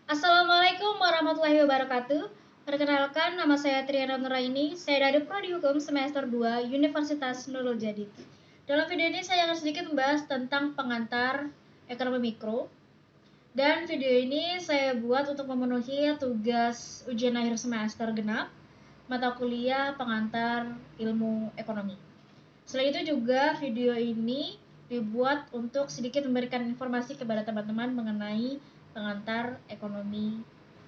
Assalamualaikum warahmatullahi wabarakatuh. Perkenalkan, nama saya Triana Nuraini. Saya dari Prodi Hukum semester 2 Universitas Nurul Jadid. Dalam video ini saya akan sedikit membahas tentang pengantar ekonomi mikro. Dan video ini saya buat untuk memenuhi tugas ujian akhir semester genap mata kuliah pengantar ilmu ekonomi. Selain itu juga video ini dibuat untuk sedikit memberikan informasi kepada teman-teman mengenai pengantar ekonomi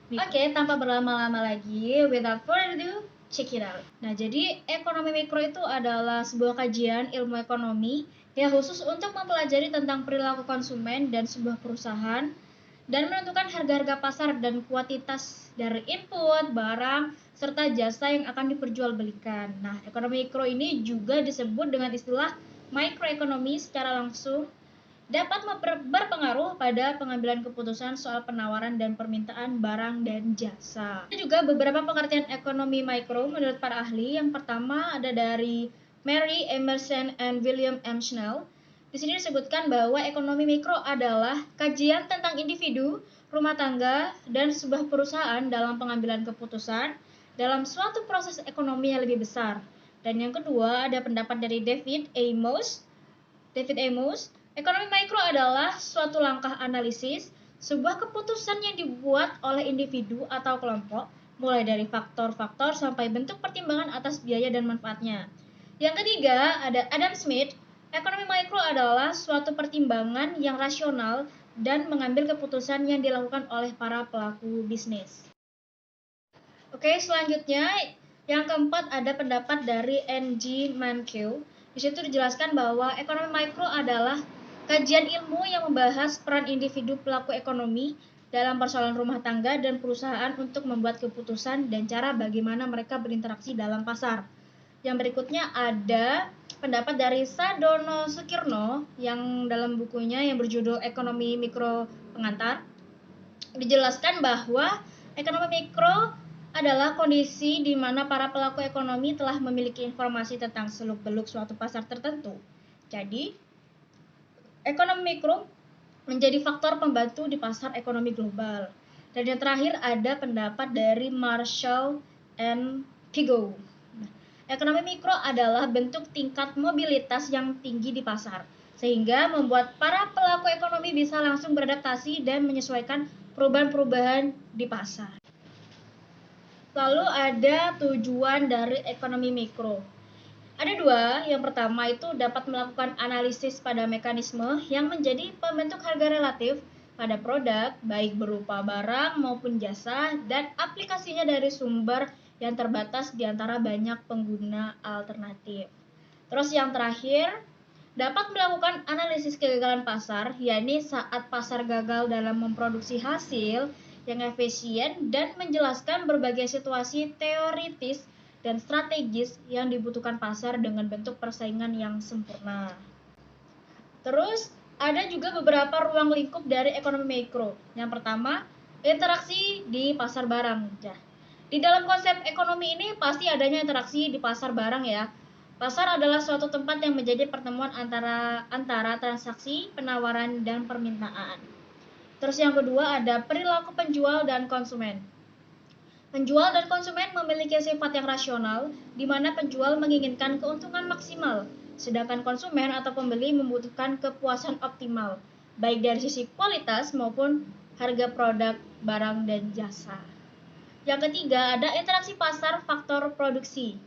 mikro. Oke, tanpa berlama-lama lagi, without further ado, check it out. Nah, jadi ekonomi mikro itu adalah sebuah kajian ilmu ekonomi yang khusus untuk mempelajari tentang perilaku konsumen dan sebuah perusahaan dan menentukan harga-harga pasar dan kuantitas dari input, barang, serta jasa yang akan diperjualbelikan. Nah, ekonomi mikro ini juga disebut dengan istilah mikroekonomi secara langsung dapat berpengaruh pada pengambilan keputusan soal penawaran dan permintaan barang dan jasa. Ada juga beberapa pengertian ekonomi mikro menurut para ahli. Yang pertama ada dari Mary Emerson and William M. Schnell. Di sini disebutkan bahwa ekonomi mikro adalah kajian tentang individu, rumah tangga, dan sebuah perusahaan dalam pengambilan keputusan dalam suatu proses ekonomi yang lebih besar. Dan yang kedua ada pendapat dari David Amos. Ekonomi mikro adalah suatu langkah analisis, sebuah keputusan yang dibuat oleh individu atau kelompok, mulai dari faktor-faktor sampai bentuk pertimbangan atas biaya dan manfaatnya. Yang ketiga, ada Adam Smith. Ekonomi mikro adalah suatu pertimbangan yang rasional dan mengambil keputusan yang dilakukan oleh para pelaku bisnis. Oke, selanjutnya yang keempat ada pendapat dari N.G. Mankiw. Di situ dijelaskan bahwa ekonomi mikro adalah kajian ilmu yang membahas peran individu pelaku ekonomi dalam persoalan rumah tangga dan perusahaan untuk membuat keputusan dan cara bagaimana mereka berinteraksi dalam pasar. Yang berikutnya ada pendapat dari Sadono Sukirno yang dalam bukunya yang berjudul Ekonomi Mikro Pengantar. Dijelaskan bahwa ekonomi mikro adalah kondisi di mana para pelaku ekonomi telah memiliki informasi tentang seluk-beluk suatu pasar tertentu. Jadi, ekonomi mikro menjadi faktor pembantu di pasar ekonomi global. Dan yang terakhir ada pendapat dari Marshall and Pigo. Ekonomi mikro adalah bentuk tingkat mobilitas yang tinggi di pasar, sehingga membuat para pelaku ekonomi bisa langsung beradaptasi dan menyesuaikan perubahan-perubahan di pasar. Lalu ada tujuan dari ekonomi mikro. Ada dua, yang pertama itu dapat melakukan analisis pada mekanisme yang menjadi pembentuk harga relatif pada produk, baik berupa barang maupun jasa, dan aplikasinya dari sumber yang terbatas di antara banyak pengguna alternatif. Terus yang terakhir, dapat melakukan analisis kegagalan pasar, yakni saat pasar gagal dalam memproduksi hasil yang efisien dan menjelaskan berbagai situasi teoritis dan strategis yang dibutuhkan pasar dengan bentuk persaingan yang sempurna. Terus, ada juga beberapa ruang lingkup dari ekonomi mikro. Yang pertama, interaksi di pasar barang. Di dalam konsep ekonomi ini pasti adanya interaksi di pasar barang ya. Pasar adalah suatu tempat yang menjadi pertemuan antara transaksi, penawaran, dan permintaan. Terus yang kedua ada perilaku penjual dan konsumen. Penjual dan konsumen memiliki sifat yang rasional, di mana penjual menginginkan keuntungan maksimal, sedangkan konsumen atau pembeli membutuhkan kepuasan optimal, baik dari sisi kualitas maupun harga produk, barang, dan jasa. Yang ketiga, ada interaksi pasar faktor produksi.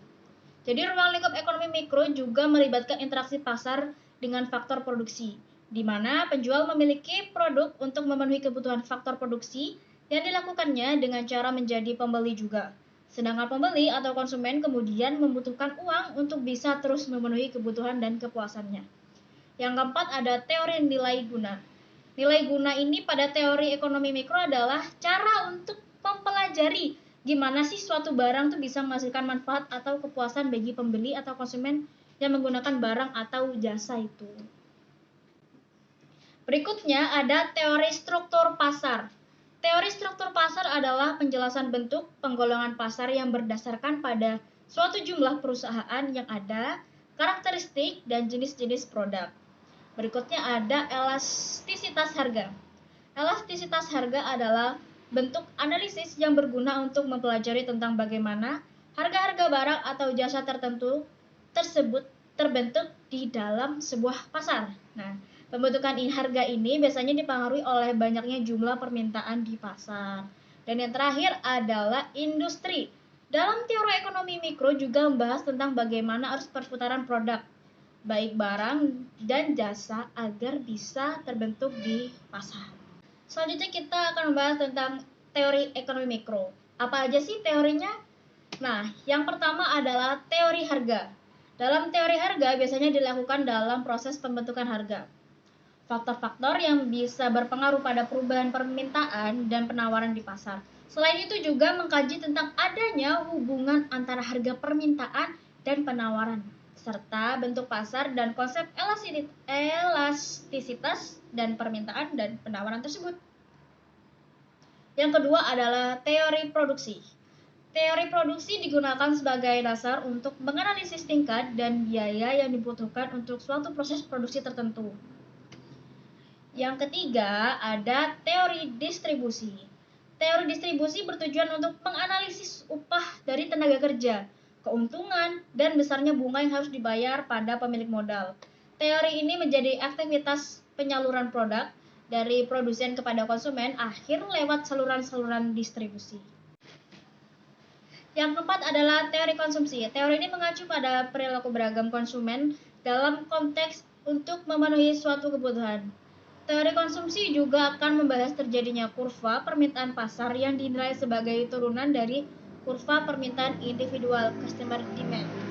Jadi ruang lingkup ekonomi mikro juga melibatkan interaksi pasar dengan faktor produksi, di mana penjual memiliki produk untuk memenuhi kebutuhan faktor produksi yang dilakukannya dengan cara menjadi pembeli juga. Sedangkan pembeli atau konsumen kemudian membutuhkan uang untuk bisa terus memenuhi kebutuhan dan kepuasannya. Yang keempat ada teori nilai guna. Nilai guna ini pada teori ekonomi mikro adalah cara untuk mempelajari gimana sih suatu barang tuh bisa menghasilkan manfaat atau kepuasan bagi pembeli atau konsumen yang menggunakan barang atau jasa itu. Berikutnya ada teori struktur pasar. Teori struktur pasar adalah penjelasan bentuk penggolongan pasar yang berdasarkan pada suatu jumlah perusahaan yang ada, karakteristik, dan jenis-jenis produk. Berikutnya ada elastisitas harga. Elastisitas harga adalah bentuk analisis yang berguna untuk mempelajari tentang bagaimana harga-harga barang atau jasa tertentu tersebut terbentuk di dalam sebuah pasar. Nah, pembentukan harga ini biasanya dipengaruhi oleh banyaknya jumlah permintaan di pasar. Dan yang terakhir adalah industri. Dalam teori ekonomi mikro juga membahas tentang bagaimana arus perputaran produk, baik barang dan jasa agar bisa terbentuk di pasar. Selanjutnya kita akan membahas tentang teori ekonomi mikro. Apa aja sih teorinya? Nah, yang pertama adalah teori harga. Dalam teori harga biasanya dilakukan dalam proses pembentukan harga. Faktor-faktor yang bisa berpengaruh pada perubahan permintaan dan penawaran di pasar. Selain itu juga mengkaji tentang adanya hubungan antara harga permintaan dan penawaran, serta bentuk pasar dan konsep elastisitas dan permintaan dan penawaran tersebut. Yang kedua adalah teori produksi. Teori produksi digunakan sebagai dasar untuk menganalisis tingkat dan biaya yang dibutuhkan untuk suatu proses produksi tertentu. Yang ketiga ada teori distribusi. Teori distribusi bertujuan untuk menganalisis upah dari tenaga kerja, keuntungan, dan besarnya bunga yang harus dibayar pada pemilik modal. Teori ini menjadi aktivitas penyaluran produk dari produsen kepada konsumen akhir lewat saluran-saluran distribusi. Yang keempat adalah teori konsumsi. Teori ini mengacu pada perilaku beragam konsumen dalam konteks untuk memenuhi suatu kebutuhan. Teori konsumsi juga akan membahas terjadinya kurva permintaan pasar yang dinilai sebagai turunan dari kurva permintaan individual customer demand.